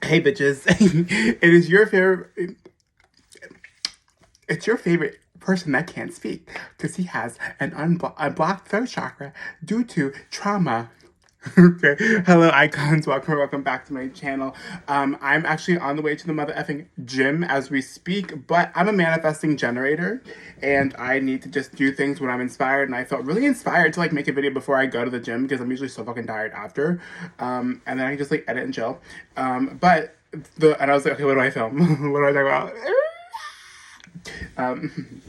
Hey bitches, it is your favorite. It's your favorite person that can't speak because he has an unblocked throat chakra due to trauma. Okay, hello icons, welcome back to my channel. I'm actually on the way to the mother effing gym as we speak, but I'm a manifesting generator and I need to just do things when I'm inspired, and I felt really inspired to like make a video before I go to the gym because I'm usually so fucking tired after, and then I just like edit and chill. And I was like, okay, what do I film? What do I talk about? Um,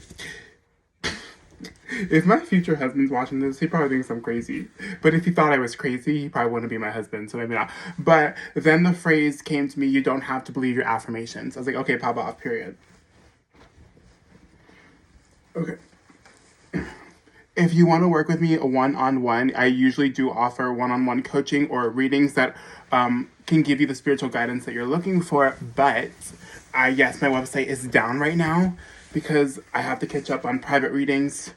if my future husband's watching this, he probably thinks I'm crazy. But if he thought I was crazy, he probably wouldn't be my husband, so maybe not. But then the phrase came to me, you don't have to believe your affirmations. I was like, okay, pop off, period. Okay. If you want to work with me one-on-one, I usually do offer one-on-one coaching or readings that can give you the spiritual guidance that you're looking for. But yes, my website is down right now because I have to catch up on private readings.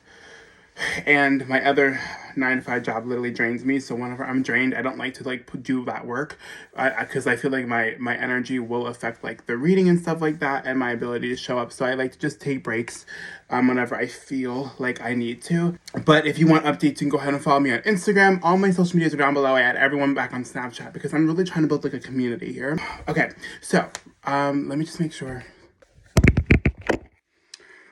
And my other 9-to-5 job literally drains me. So whenever I'm drained, I don't like to like do that work because I feel like my energy will affect like the reading and stuff like that and my ability to show up. So I like to just take breaks whenever I feel like I need to. But if you want updates, you can go ahead and follow me on Instagram. All my social medias are down below. I add everyone back on Snapchat because I'm really trying to build like a community here. Okay, so let me just make sure.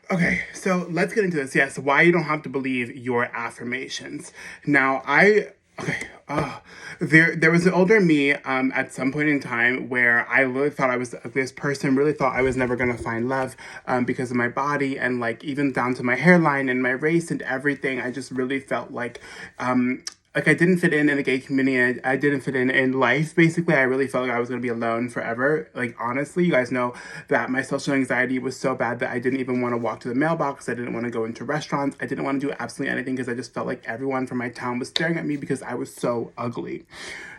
Okay, so let's get into this. Yes, why you don't have to believe your affirmations. Now, there was an older me at some point in time where I really thought this person really thought I was never gonna find love because of my body and like even down to my hairline and my race and everything. I just really felt like I didn't fit in the gay community. I didn't fit in life. Basically, I really felt like I was going to be alone forever. Like, honestly, you guys know that my social anxiety was so bad that I didn't even want to walk to the mailbox. I didn't want to go into restaurants. I didn't want to do absolutely anything because I just felt like everyone from my town was staring at me because I was so ugly.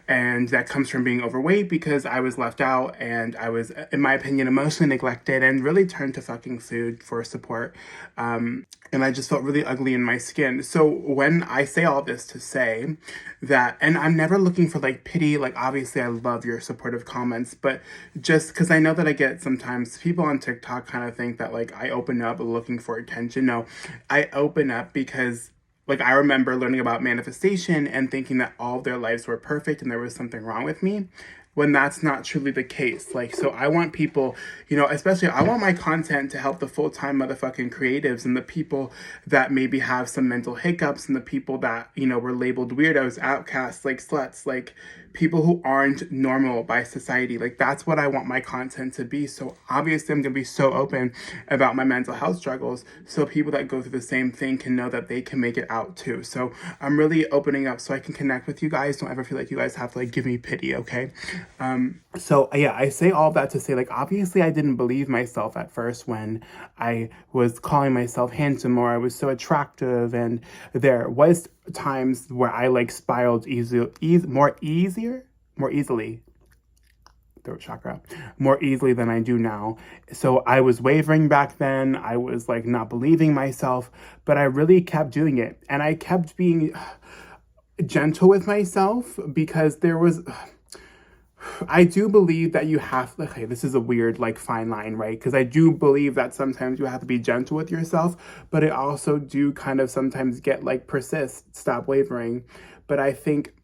And that comes from being overweight because I was left out and I was, in my opinion, emotionally neglected and really turned to fucking food for support. And I just felt really ugly in my skin. So when I say all this to say that, and I'm never looking for like pity, like obviously I love your supportive comments, but just because I know that I get sometimes people on TikTok kind of think that like I open up looking for attention. No, I open up because like, I remember learning about manifestation and thinking that all of their lives were perfect and there was something wrong with me when that's not truly the case. Like, so I want people, especially I want my content to help the full-time motherfucking creatives and the people that maybe have some mental hiccups and the people that, were labeled weirdos, outcasts, like sluts, like people who aren't normal by society. Like, that's what I want my content to be. So obviously I'm going to be so open about my mental health struggles so people that go through the same thing can know that they can make it out too. So I'm really opening up so I can connect with you guys. Don't ever feel like you guys have to like give me pity, okay? So yeah, I say all that to say like obviously I didn't believe myself at first when I was calling myself handsome or I was so attractive, and there was times where I like spiraled more easily throat chakra more easily than I do now. So I was wavering back then. I was like not believing myself, but I really kept doing it, and I kept being gentle with myself because I do believe that you have, okay, this is a weird, like, fine line, right? Because I do believe that sometimes you have to be gentle with yourself, but it also do kind of sometimes persist, stop wavering. But I think,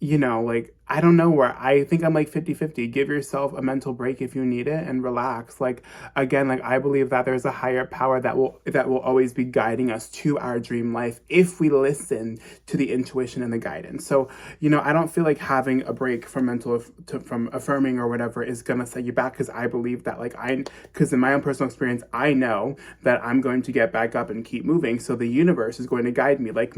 like, I don't know where, I think I'm like 50-50. Give yourself a mental break if you need it and relax. Like, again, like I believe that there's a higher power that will always be guiding us to our dream life if we listen to the intuition and the guidance. So, I don't feel like having a break from from affirming or whatever is gonna set you back, because I believe that because in my own personal experience, I know that I'm going to get back up and keep moving. So the universe is going to guide me. Like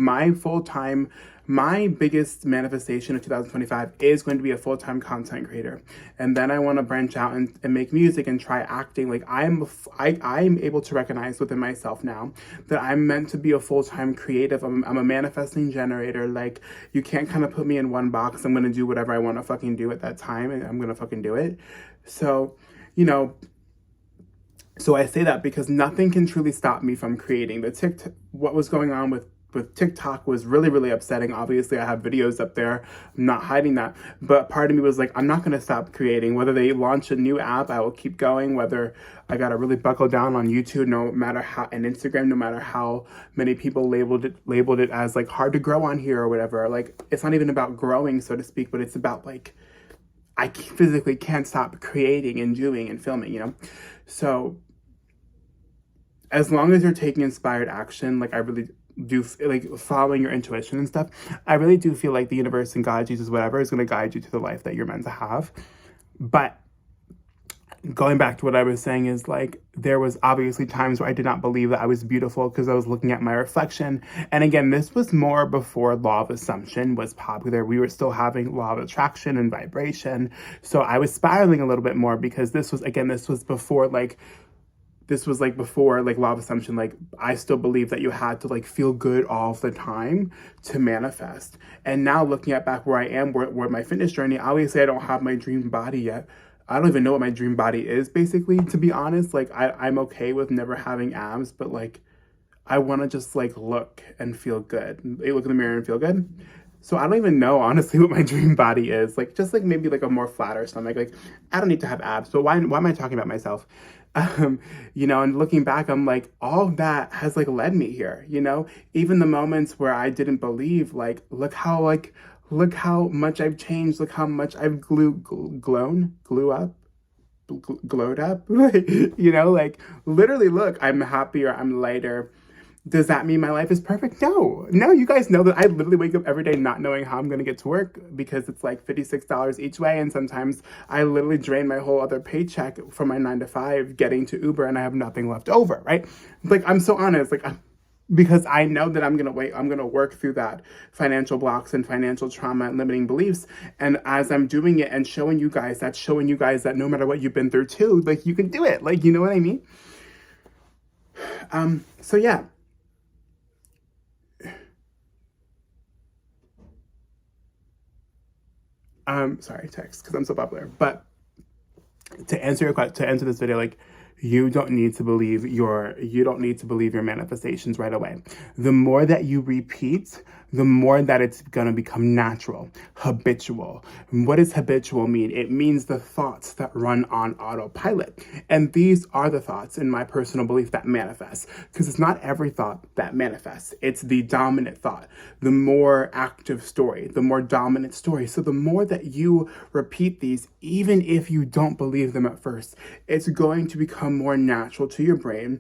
my biggest manifestation of 2025 is going to be a full-time content creator. And then I want to branch out and make music and try acting. Like I'm able to recognize within myself now that I'm meant to be a full-time creative. I'm a manifesting generator. Like, you can't kind of put me in one box. I'm going to do whatever I want to fucking do at that time, and I'm going to fucking do it. So, so I say that because nothing can truly stop me from creating. What was going on with with TikTok was really, really upsetting. Obviously, I have videos up there. I'm not hiding that. But part of me was like, I'm not going to stop creating. Whether they launch a new app, I will keep going. Whether I got to really buckle down on YouTube, no matter how, and Instagram, no matter how many people labeled it as like hard to grow on here or whatever. Like, it's not even about growing, so to speak, but it's about like, I physically can't stop creating and doing and filming, you know? So as long as you're taking inspired action, like I really do, like following your intuition and stuff, I really do feel like the universe and God, Jesus, whatever, is going to guide you to the life that you're meant to have. But going back to what I was saying is like, there was obviously times where I did not believe that I was beautiful because I was looking at my reflection. And again, this was more before law of assumption was popular. We were still having law of attraction and vibration. So I was spiraling a little bit more because this was before law of assumption. Like, I still believe that you had to like feel good all the time to manifest. And now looking at back where I am, where my fitness journey, obviously I don't have my dream body yet. I don't even know what my dream body is, basically, to be honest. Like, I'm okay with never having abs, but like, I want to just like look and feel good. Look in the mirror and feel good. So I don't even know, honestly, what my dream body is. Like, just like maybe like a more flatter stomach. Like, I don't need to have abs, but why am I talking about myself? You know, and looking back, I'm like, all of that has like led me here, you know? Even the moments where I didn't believe, like, look how much I've changed. Look how much I've glowed up. You know, like, literally, look, I'm happier, I'm lighter. Does that mean my life is perfect? No, you guys know that I literally wake up every day not knowing how I'm going to get to work because it's like $56 each way. And sometimes I literally drain my whole other paycheck from my 9 to 5 getting to Uber and I have nothing left over, right? Like, I'm so honest, like, because I know that I'm going to work through that financial blocks and financial trauma and limiting beliefs. And as I'm doing it and showing you guys that no matter what you've been through too, like, you can do it. Like, you know what I mean? So yeah. Sorry, text, because I'm so popular. But to answer this video, like, you don't need to believe your manifestations right away. The more that you repeat, the more that it's going to become natural, habitual. And what does habitual mean? It means the thoughts that run on autopilot. And these are the thoughts, in my personal belief, that manifest. Because it's not every thought that manifests. It's the dominant thought, the more active story, the more dominant story. So the more that you repeat these, even if you don't believe them at first, it's going to become more natural to your brain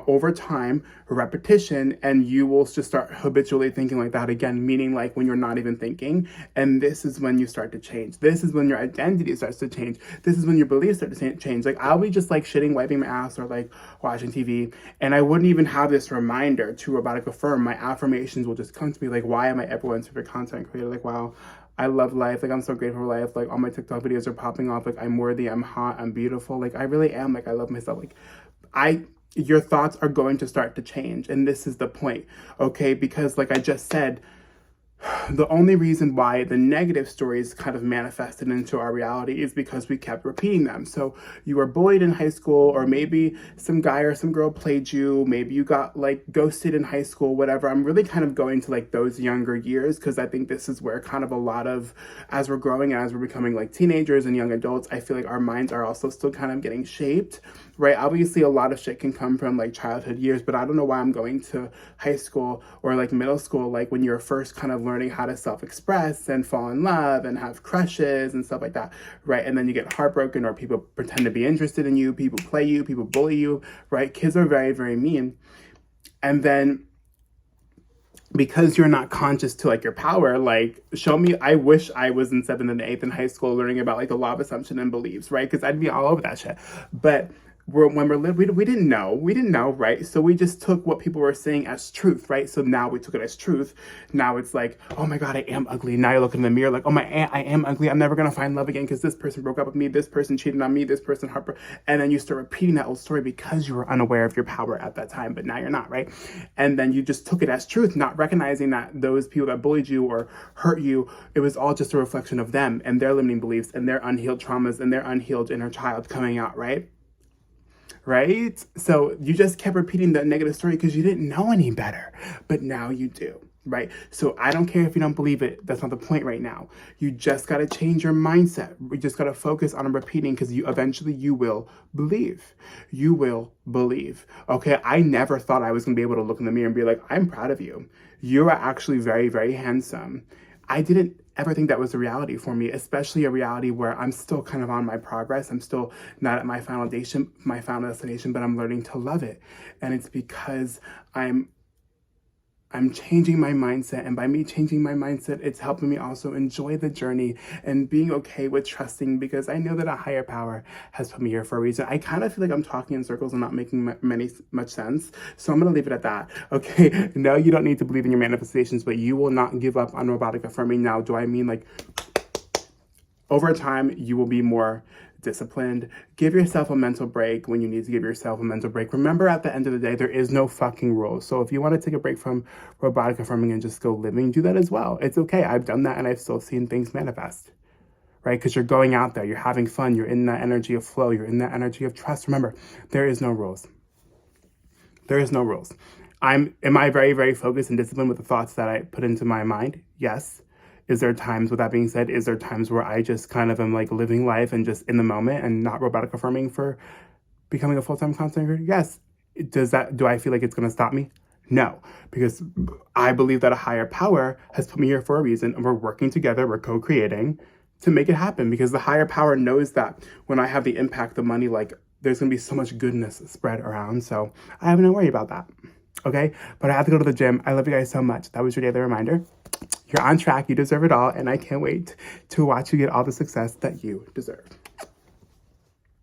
over time, repetition, and you will just start habitually thinking like that again, meaning like when you're not even thinking. And this is when you start to change. This is when your identity starts to change. This is when your beliefs start to change. Like, I'll be just like shitting, wiping my ass, or like watching TV, and I wouldn't even have this reminder to about affirm. My affirmations will just come to me like, why am I everyone's favorite content creator? Like, wow, I love life. Like, I'm so grateful for life. Like, all my TikTok videos are popping off. Like, I'm worthy, I'm hot, I'm beautiful. Like, I really am. Like, I love myself. Like, your thoughts are going to start to change. And this is the point, okay? Because like I just said, the only reason why the negative stories kind of manifested into our reality is because we kept repeating them. So you were bullied in high school, or maybe some guy or some girl played you. Maybe you got like ghosted in high school, whatever. I'm really kind of going to like those younger years because I think this is where kind of a lot of, as we're growing and as we're becoming like teenagers and young adults, I feel like our minds are also still kind of getting shaped, right? Obviously, a lot of shit can come from like childhood years, but I don't know why I'm going to high school or like middle school, like when you're first kind of learning how to self-express and fall in love and have crushes and stuff like that, right? And then you get heartbroken, or people pretend to be interested in you, people play you, people bully you, right? Kids are very, very mean. And then because you're not conscious to like your power, like, show me, I wish I was in 7th and 8th in high school learning about like the law of assumption and beliefs, right? Because I'd be all over that shit. But we didn't know, right? So we just took what people were saying as truth, right? So now we took it as truth. Now it's like, oh my God, I am ugly. Now you look in the mirror like, oh I am ugly. I'm never gonna find love again because this person broke up with me, this person cheated on me, this person heartbroken. And then you start repeating that old story because you were unaware of your power at that time, but now you're not, right? And then you just took it as truth, not recognizing that those people that bullied you or hurt you, it was all just a reflection of them and their limiting beliefs and their unhealed traumas and their unhealed inner child coming out, right? right? So you just kept repeating that negative story because you didn't know any better, but now you do, right? So I don't care if you don't believe it. That's not the point right now. You just got to change your mindset. You just got to focus on repeating because you will believe. You will believe. Okay. I never thought I was going to be able to look in the mirror and be like, I'm proud of you. You are actually very, very handsome. I didn't ever think that was a reality for me, especially a reality where I'm still kind of on my progress. I'm still not at my final destination, but I'm learning to love it. And it's because I'm changing my mindset. And by me changing my mindset, it's helping me also enjoy the journey and being okay with trusting, because I know that a higher power has put me here for a reason. I kind of feel like I'm talking in circles and not making much sense. So I'm going to leave it at that. Okay. No, you don't need to believe in your manifestations, but you will not give up on robotic affirming. Now, do I mean like over time, you will be more disciplined. Give yourself a mental break when you need to give yourself a mental break. Remember, at the end of the day, there is no fucking rules. So if you want to take a break from robotic affirming and just go living, do that as well. It's okay. I've done that and I've still seen things manifest, right? Because you're going out there, you're having fun, you're in that energy of flow, you're in that energy of trust. Remember, there is no rules. There is no rules. Am I very, very focused and disciplined with the thoughts that I put into my mind? Yes. Is there times, with that being said, is there times where I just kind of am like living life and just in the moment and not robotic affirming for becoming a full-time content creator? Yes. Do I feel like it's going to stop me? No, because I believe that a higher power has put me here for a reason, and we're working together, we're co-creating to make it happen, because the higher power knows that when I have the impact, the money, like there's going to be so much goodness spread around. So I have no worry about that. Okay. But I have to go to the gym. I love you guys so much. That was your daily reminder. You're on track. You deserve it all. And I can't wait to watch you get all the success that you deserve.